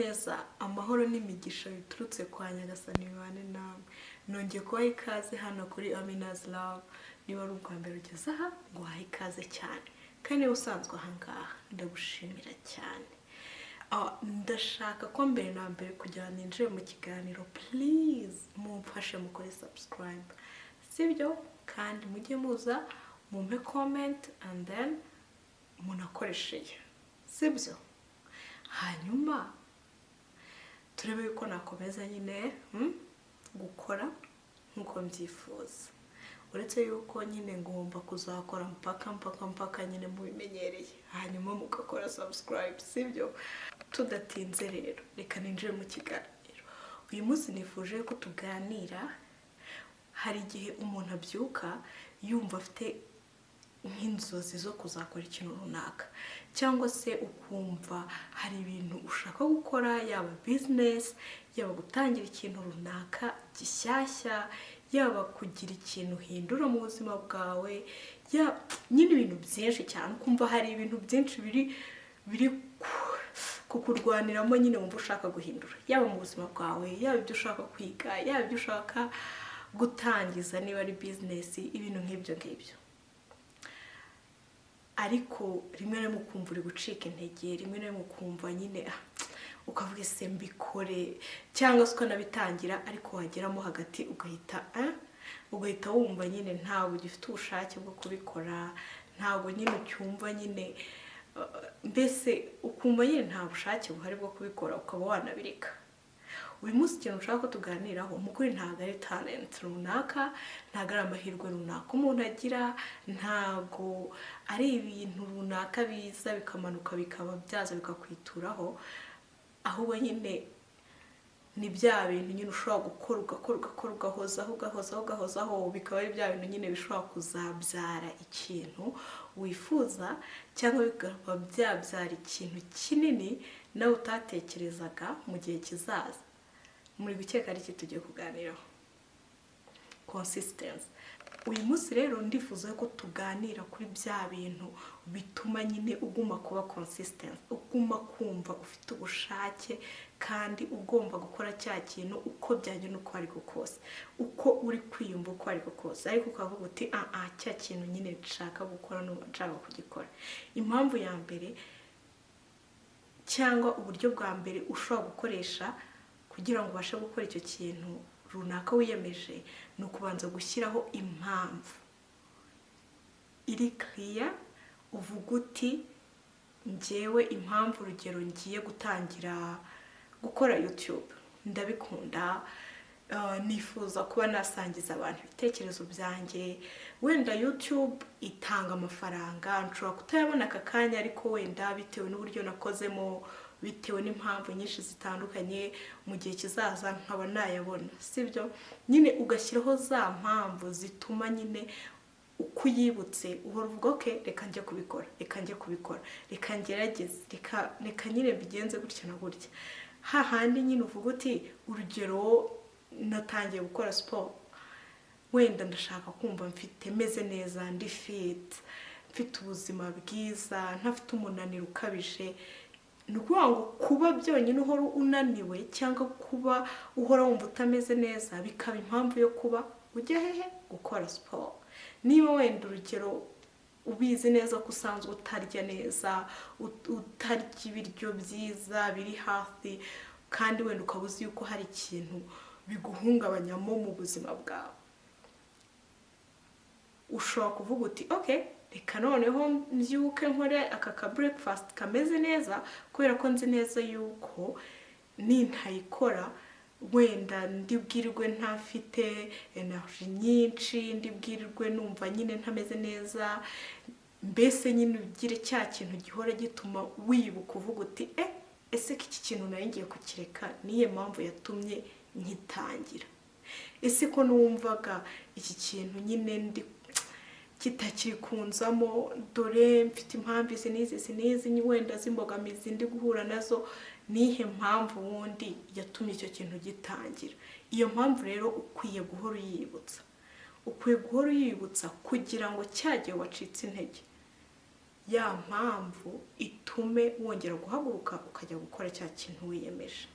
neza amahoro n'imigisha biturutse kwa Nyagasani bane namwe. Nongeye kubaha ikaze hano kuri Amina's Love. Niba ari ubwa mbere ugeze aha nguhaye ikaze cyane, kandi niba usanzwe aha ngaha ndagushimira cyane. Ndashaka ko mbere na mbere kugira ngo ninjire mu kiganiro please mumfashe mukore subscribe, sibyo? Kandi mujye muza mumpe comment and then munakoresheje, sibyo? Hanyuma turebe yuko nakomeza nyine gukora nkuko mbyifuza, uretse yuko nyine ngomba kuzakora mpaka nyine mubimenyereye, hanyuma mugakora subscribe, sibyo? Tudatinze rero reka ninjire mu kiganiro. Uyu munsi nifuje ko tuganira. Hari igihe umuntu abyuka yumva afite nk'inzozi zo kuzakora ikintu runaka, cyangwa se ukumva hari ibintu ushaka gukora, yaba business, yaba gutangira ikintu runaka gishyashya, yaba kugira ikintu uhindura mu buzima bwawe, nyine ibintu byinshi cyane. Ukumva hari ibintu byinshi biri kukurwaniramo, nyine wumva ushaka guhindura, yaba mu buzima bwawe, yaba ibyo ushaka kwiga, yaba ibyo ushaka gutangiza, niba ari business, ibintu nk'ibyo ngibyo. Ariko rimwe na rimwe ukumva uri gucika intege, rimwe na rimwe ukumva nyine ukavuga ese mbikore, cyangwa se ukanabitangira ariko wageramo hagati ugahita wumva nyine ntabwo ugifite ubushake bwo kubikora, ntabwo nyine ucyumva nyine, mbese ukumva nyine nta bushake buhari bwo kubikora, ukaba wanabireka. Uyu munsi ikintu ushaka ko tuganiraho, mukuri ntabwo ari talent runaka, ntabwo ari amahirwe runaka umuntu agira, ntabwo ari ibintu runaka biza bikamanuka bikaba byaza bikakwituraho, ahubwo nyine ni bya bintu nyine ushobora gukora ugahozaho, bikaba ari bya bintu nyine bishobora kuzabyara ikintu wifuza, cyangwa bikaba byabyara ikintu kinini nawe utatekerezaga mu gihe kizaza. Muri gukeka ari iki tugiye kuganiraho? Consistency. Uyu munsi rero ndifuza ko tuganira kuri bya bintu bituma nyine uguma kuba consistent, uguma kumva ufite ubushake kandi ugomba gukora cya kintu uko byagenda uko ariko kose, uko uri kwiyumva uko ariko kose, ariko ukavuga uti cya kintu nyine nshaka gukora no nshaka kugikora. Impamvu ya mbere cyangwa uburyo bwa mbere ushobora gukoresha kugira ngo ubashe gukora icyo kintu runaka wiyemeje, ni ukubanza gushyiraho impamvu iri clear. Uvuga uti njyewe impamvu, urugero ngiye gutangira gukora YouTube, ndabikunda, nifuza kuba nasangiza abantu ibitekerezo byanjye, wenda YouTube itanga amafaranga, nshobora kutayabona aka kanya, ariko wenda bitewe n'uburyo nakozemo, bitewe n'impamvu nyinshi zitandukanye, mu gihe kizaza nkaba nayabona, sibyo? Nyine ugashyiraho za mpamvu zituma nyine uko uyibutse uhora uvuga okay, reka njye kubikora, reka ngerageze, reka nyine bigenze gutya na gutya. Hahandi nyine uvuga uti urugero natangiye gukora sport, wenda ndashaka kumva meze neza, ndi fit, mfite ubuzima bwiza, ntafite umunaniro ukabije. Ni ukuvuga ngo kuba byonyine uhora unaniwe cyangwa kuba uhora wumva utameze neza bikaba impamvu yo kuba ujya hehe gukora sport. Niba wenda urugero ubizi neza ko usanzwe utarya neza, utarya ibiryo byiza biri hafi, kandi wenda ukaba uzi yuko hari ikintu biguhungabanyamo mu buzima bwawe, ushobora kuvuga uti okay, reka noneho mbyuke nkore aka breakfast kameze neza, kubera ko nzi neza yuko nintayikora wenda ndibwirirwe ntafite energy nyinshi, ndibwirirwe numva nyine ntameze neza. Mbese nyine ugire cya kintu gihora gituma wibuka uvuga uti ese iki kintu nari ngiye kukireka, niye mpamvu yatumye nkitangira. Ese ko numvaga iki kintu nyine kitakiri kunzamo, dore mfite impamvu izi n'izi wenda z'imbogamizi ndi guhura nazo, nihe mpamvu wundi yatumye icyo kintu gitangira. Iyo mpamvu rero ukwiye guhora uyibutsa, kugira ngo cyagiye wacitse intege ya mpamvu itume wongera guhaguruka ukajya gukora cya kintu wiyemeje.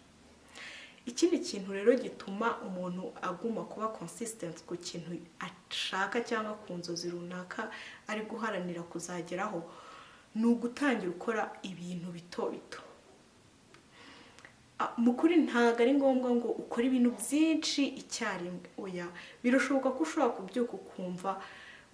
Ikindi kintu rero gituma umuntu aguma kuba consistent ku kintu ashaka cyangwa ku nzozi runaka ari guharanira kuzageraho ni ugutangira ukora ibintu bito bito. Mukuri ntago ari ngombwa ngo ukore ibintu byinshi icyarimwe, oya, birashoboka ko ushobora kubyuka ukumva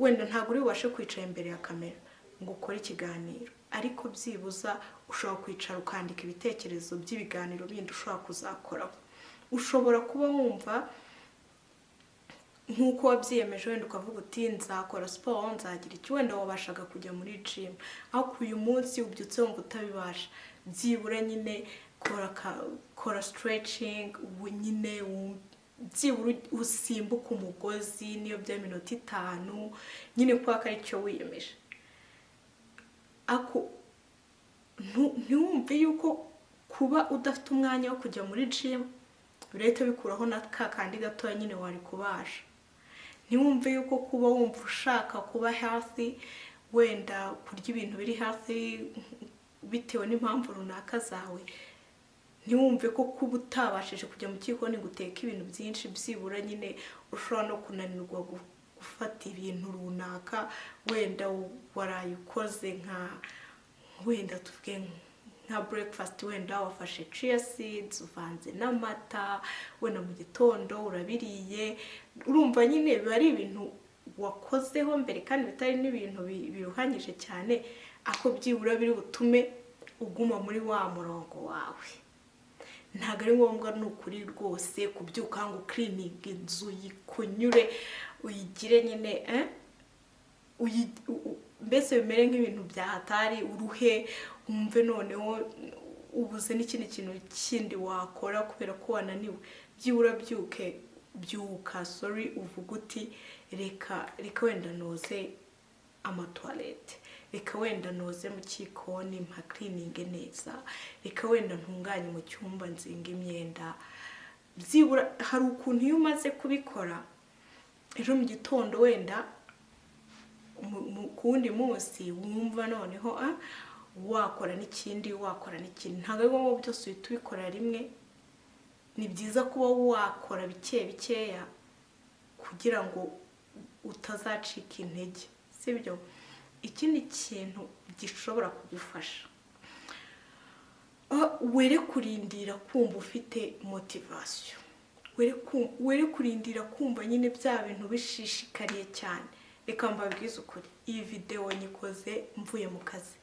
wenda ntago uri bubashe kwicara imbere ya kamera ngo ukore ikiganiro, ariko byibuza ushobora kwicara ukandika ibitekerezo by'ibiganiro bindi ushobora kuzakoraho. Ushobora kuba wumva nk'uko wabyiyemeje wenda ukavuga uti nzakora siporo, nzagira iki, wenda wabashaga kujya muri gym ariko uyu munsi ubyutse wumva utabibasha, byibura nyine kora stretching, nyine byibura usimbuka umugozi niyo bya minota 5 nyine kwa ari cyo wiyemeje. Ako ntiwumve yuko kuba udafite umwanya wo kujya muri gym birahita bikuraho na kandi gatoya nyine wari kubasha. Ntiwumve yuko kuba wumva ushaka kuba healthy, wenda kurya ibintu biri healthy bitewe n'impamvu runaka zawe, ntiwumve ko kuba utabashije kujya mu gikoni guteka ibintu byinshi byibura nyine ushobora no kunanirwa gufata ibintu runaka, wenda waraye ukoze wenda tuvuge nka breakfast, wenda wafashe chia seeds uvanze n'amata, wenda mu gitondo urabiriye, urumva nyine biba ari ibintu wakozeho mbere kandi bitari n'ibintu biruhanyije cyane, ako byibura biri butume uguma muri wa murongo wawe. Ntago ari ngombwa n'ukuri rwose kubyuka ngo cleaning inzu yikunyure uyigire nyine mbese bimere nk'ibintu byahatari, uruhe umve noneho ubuze n'ikindi kintu kindi wakora kubera ko wananiwe. Byibura byuka uvuga uti reka wenda noze amatoilette, reka wenda noze mu kikoni mpa cleaning neza, reka wenda ntunganye mu cyumba nzinga imyenda. Byibura hari ukuntu iyo umaze kubikora ejo mu gitondo wenda kundi munsi wumva noneho wakora n'ikindi. Ntago ari ngombwa byose uhita ubikora rimwe, ni byiza kuba wakora bikeya kugira ngo utazacika intege, sibyo? Ikindi kintu gishobora kugufasha, were kurindira kumva ufite motivation, were kurindira kumva nyine bya bintu bishishikariye cyane. Reka mbabwize ukuri, iyi video nyikoze mvuye mu kazi,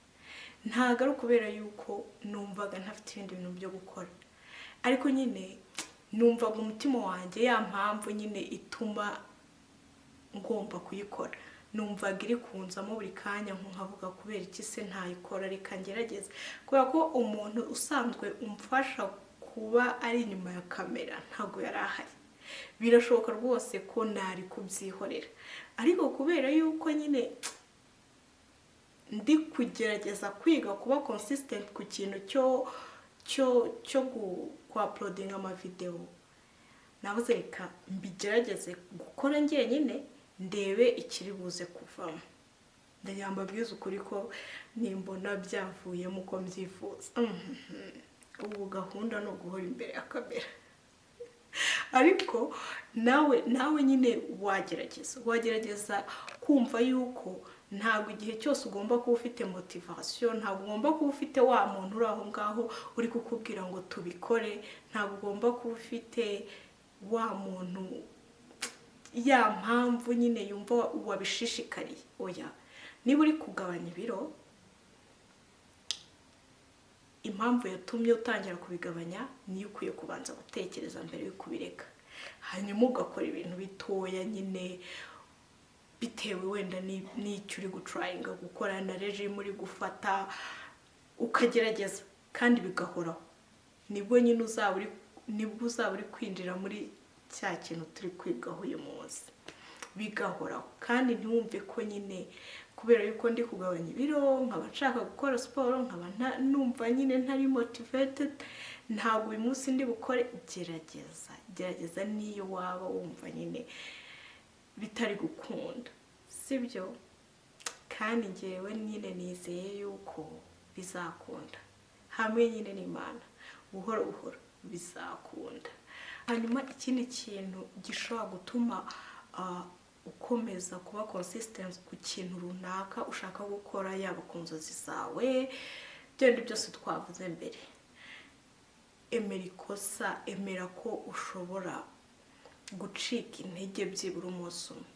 ntago ari kubera yuko numvaga ntafite ibindi bintu byo gukora, ariko nyine numvaga umutima wanjye ya mpamvu nyine ituma ngomba kuyikora, numvaga iri kunzamo buri kanya nkavuga kubera iki se ntayikora, reka ngerageze. Kubera ko umuntu usanzwe umfasha kuba ari inyuma ya kamera ntago yari ahari, birashoboka rwose ko nari kubyihorera, ariko kubera yuko nyine ndi kugerageza kwiga kuba consistent ku kintu cyo uploading ama video, nabuze reka mbigerageze gukora njyenyine ndebe ikiri buze kuvamo. Ndayamba bwiza ukuri ko nimbona byavuyemo uko mbyifuza, ubu gahunda no guhora imbere ya kamera. Ariko nawe nyine wagerageza kumva yuko ntabwo igihe cyose ugomba kuba ufite motivation, ntabwo ugomba kuba ufite wa muntu uri aho ngaho uri kukubwira ngo tubikore, ntabwo ugomba kuba ufite wa muntu ya mpamvu nyine yumva wabishishikariye. Oya, niba uri kugabanya ibiro, impamvu yatumye utangira kubigabanya niyo ukwiye kubanza gutekereza mbere yo kubireka, hanyuma ugakora ibintu bitoya nyine bitewe wenda n'icyo uri gutrayinga gukora na regime uri gufata, ukagerageza kandi bigahoraho. Nibwo nyine uzaba uri kwinjira muri cya kintu turi kwigaho uyu munsi, bigahoraho. Kandi ntiwumve ko nyine kubera yuko ndi kugabanya ibiro nkaba nshaka gukora siporo nkaba numva nyine ntari motivated, ntabwo uyu munsi ndi bukore. Gerageza niyo waba wumva nyine bitari gukunda, sibyo? kandi ngewe nyine nizeye yuko bizakunda, hamwe nyine n'Imana buhoro buhoro bizakunda. Hanyuma ikindi kintu gishobora gutuma ukomeza kuba consistent ku kintu runaka ushaka gukora, yaba ku nzozi zawe, byose byose twavuze mbere, emera ikosa, emera ko ushobora gucika intege byibura umunsi umwe.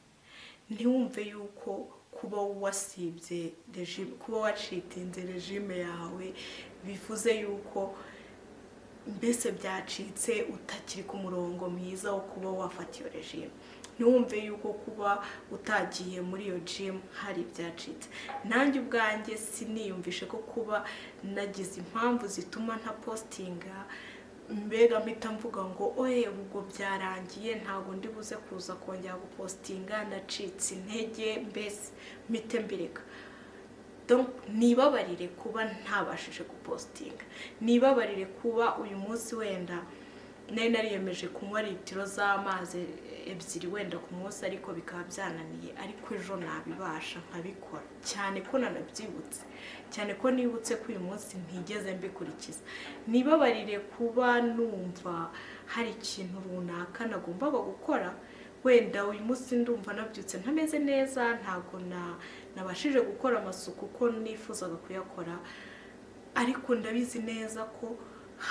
Ntiwumve yuko kuba wasibye regime, kuba wacitinze regime yawe bivuze yuko mbese byacitse utakiri ku murongo mwiza wo kuba wafata iyo regime. Ntiwumve yuko kuba utagiye muri iyo gym hari ibyacitse. Nanjye ubwanjye siniyumvishe ko kuba nagize impamvu zituma nta postinga mbega mpita mvuga ngo oye ubwo byarangiye ntabwo ndi buze kuza kongera gupostinga, nacitse intege, mbese mpite mbireka. Donc nibabarire kuba ntabashije gupostinga, nibabarire kuba uyu munsi wenda nari nariyemeje kunywa litiro z'amazi 2 wenda ku munsi ariko bikaba byananiye, ariko ejo nabibasha nkabikora, cyane ko nanabyibutse, cyane ko nibutse ko uyu munsi ntigeze mbikurikiza. Nibabarire kuba numva hari ikintu runaka nagombaga gukora, wenda uyu munsi ndumva nabyutse ntameze neza, ntago nabashije gukora amasuku ko nifuzaga kuyakora, ariko ndabizi neza ko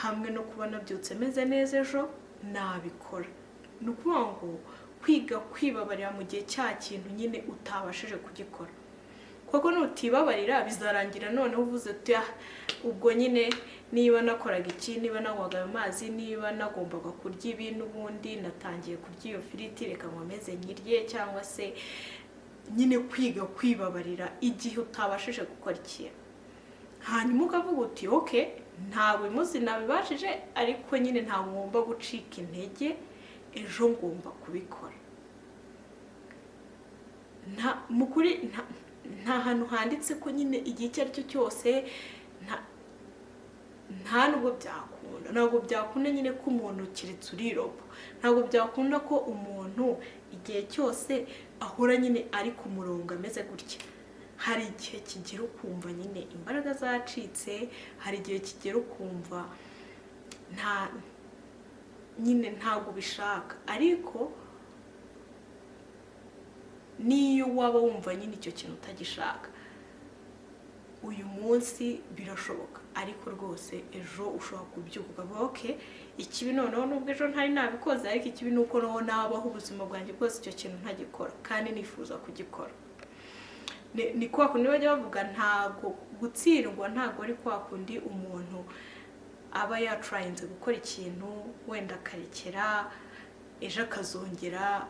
hamwe no kuba nabyutse meze neza ejo nabikora. Ni ukuvuga ngo kwiga kwibabarira mu gihe cya kintu nyine utabashije kugikora, kuko nutibabarira bizarangira noneho uvuze uti ubwo nyine niba nakoraga iki, niba nanywaga amazi, niba nagombaga kurya ibi, n'ubundi natangiye kurya iyo firiti, reka nkomeze nyirye. Cyangwa se nyine kwiga kwibabarira igihe utabashije gukora ikintu, hanyuma ukavuga uti okay ntabwo uyu munsi nabibashije, ariko nyine ntabwo ngomba gucika intege, ejo ngomba kubikora. Nta hantu handitse ko nyine igihe icyo ari cyo cyose, nta nubwo byakunda, ntabwo byakunda nyine ko umuntu keretse urirobo, ntabwo byakunda ko umuntu igihe cyose ahora nyine ari ku murongo ameze gutya. Hari igihe kigera ukumva nyine imbaraga zacitse, hari igihe kigera ukumva nyine ntabwo ubishaka, ariko niyo waba wumva nyine icyo kintu utagishaka, uyu munsi birashoboka, ariko rwose ejo ushobora kubyuka ukavuga okay ikibi noneho nubwo ejo ntari nabikoze, ariko ikibi ni uko noneho nabaho ubuzima bwanjye bwose icyo kintu ntagikora kandi nifuza kugikora. Ni kwa kundi bajya bavuga ntabwo gutsindwa ntabwo ari kwa kundi umuntu aba yatrayinze gukora ikintu wenda akarekera ejo akazongera,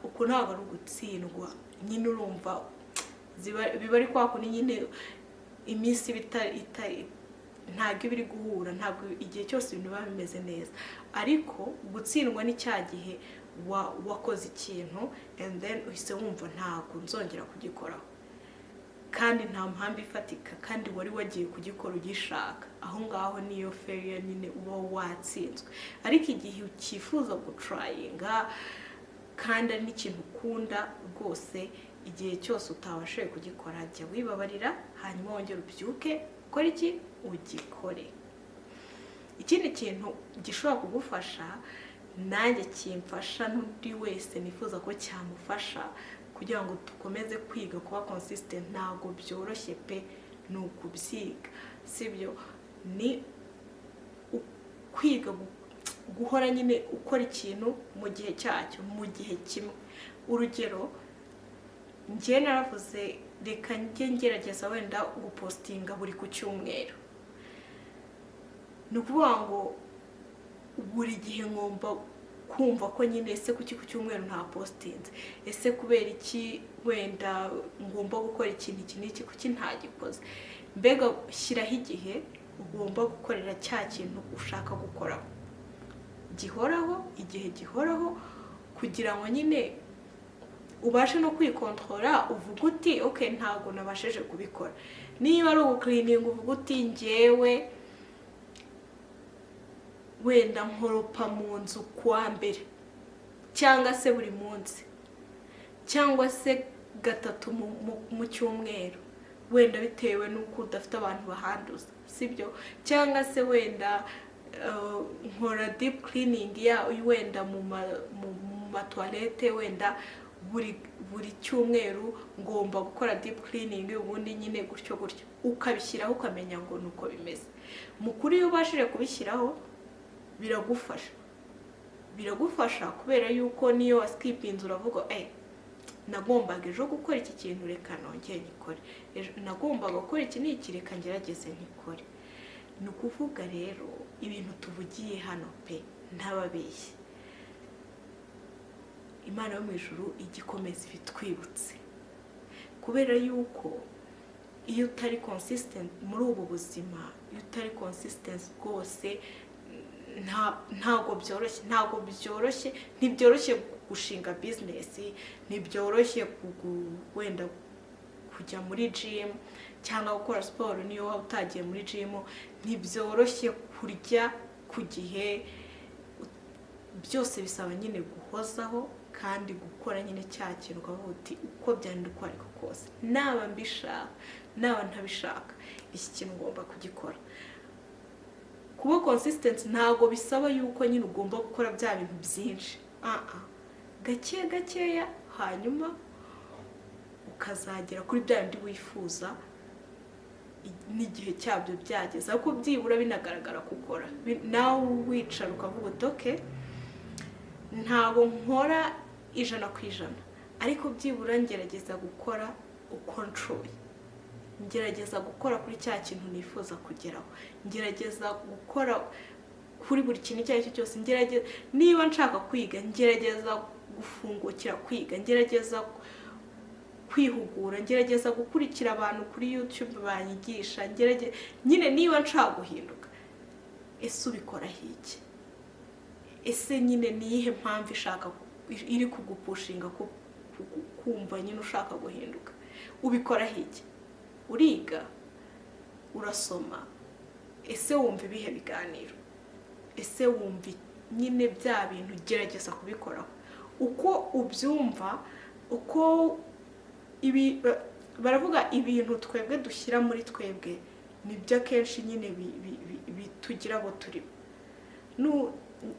uko ntabwo ari ugutsindwa. Nyine urumva biba ari kwa kundi nyine iminsi ntabwo iba iri guhura, ntabwo igihe cyose ibintu biba bimeze neza, ariko gutsindwa ni cya gihe wakoze ikintu and then uhise wumva ntabwo nzongera kugikoraho, kandi nta mpamvu ifatika, kandi wari wagiye kugikora ugishaka. Aho ngaho niyo failure nyine uba watsinzwe. Ariko igihe ukifuza gutrayinga kandi ari n'ikintu ukunda rwose, igihe cyose utabashije kugikora, jya wibabarira, hanyuma wongere ubyuke ukora iki, ugikore. Ikindi kintu gishobora kugufasha, nanjye kimfasha n'undi wese nifuza ko cyamufasha kugira ngo dukomeze kwiga kuba consistent, ntabwo byoroshye pe, ni ukubyiga, sibyo? Ni kwiga guhora nyine ukora ikintu mu gihe cyacyo, mu gihe kimwe. Urugero, njye naravuze reka njye ngerageza wenda gupostinga buri ku cyumweru. Ni ukuvuga ngo buri gihe ngomba kumva ko nyine ese kuki ku cyumweru nta postinze, ese kubera iki wenda ngomba gukora ikintu iki n'iki, kuki ntagikoze. Mbega shyiraho igihe ugomba gukorera cya kintu ushaka gukoraho, gihoraho, igihe gihoraho, kugira ngo nyine ubashe no kwikontorora, uvuga uti okay ntabwo nabashije kubikora. Niba ari ugucleaning uvuga uti njyewe wenda nkoropa mu nzu kuwa mbere, cyangwa se buri munsi, cyangwa se gatatu mu cyumweru, wenda bitewe n'uko udafite abantu bahanduza, sibyo? cyangwa se wenda nkora deep cleaning wenda mu matoilette, wenda buri cyumweru ngomba gukora deep cleaning, ubundi nyine gutyo ukabishyiraho ukamenya ngo nuko bimeze. Mukuru iyo ubashije kubishyiraho biragufasha kubera yuko niyo waskipinze uravuga nagombaga ejo gukora iki kintu, reka nongere nikore, nagombaga gukora iki n'iki, reka ngerageze nikore. Ni ukuvuga rero ibintu tuvugiye hano pe ntababeshye, Imana yo mu ijuru igikomeza ibitwibutse, kubera yuko iyo utari consistent muri ubu buzima, iyo utari consistent rwose ntibyoroshye gushinga business, ntibyoroshye wenda kujya muri gym cyangwa gukora siporo niyo waba utagiye muri gym, ntibyoroshye kurya ku gihe, byose bisaba nyine guhozaho kandi gukora nyine cya kintu ukavuga uti uko byandi uko ariko kose, naba mbishaka naba ntabishaka iki kintu ngomba kugikora. Kuba consistent ntago bisaba yuko nyine ugomba gukora bya bintu byinshi, gakeya hanyuma ukazagera kuri bya bindi wifuza n'igihe cyabyo byageze, ariko byibura binagaragara gukora nawe wicara ukavuga uti okay, ntago nkora 100%, ariko byibura ngerageza gukora ukontroye, ngerageza gukora kuri cya kintu nifuza kugeraho, ngerageza gukora kuri buri kintu icyo ari cyo cyose, ngerageza niba nshaka kwiga ngerageza gufungukira kwiga, ngerageza kwihugura, ngerageza gukurikira abantu kuri YouTube banyigisha, nyine niba nshaka guhinduka. Ese ubikora hiki? Ese nyine niyihe mpamvu ishaka iri kugupushinga kumva nyine ushaka guhinduka? Ubikora hiki? Uriga? Urasoma? Ese wumva ibihe biganiro? Ese wumva nyine bya bintu gerageza kubikoraho uko ubyumva, uko baravuga ibintu twebwe dushyira muri twebwe nibyo akenshi nyine bitugira abo turi.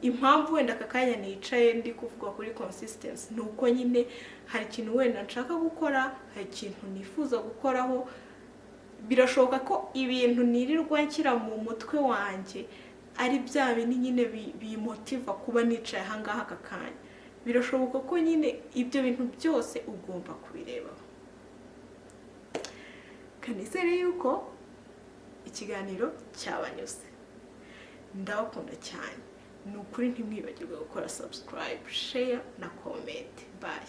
Impamvu wenda aka kanya nicaye ndi kuvuga kuri consistency ni uko nyine hari ikintu wenda nshaka gukora, hari ikintu nifuza gukoraho, birashoboka ko ibintu nirirwa nshyira mu mutwe wanjye ari bya bindi nyine bimotiva kuba nicaye ahangaha aka kanya. Birashoboka ko nyine ibyo bintu byose ugomba kubireba. Kanizere yuko ikiganiro cyabanyuze, ndabakunda cyane, ni ukuri ntimwibagirwe gukora subscribe, share na comment. Bye.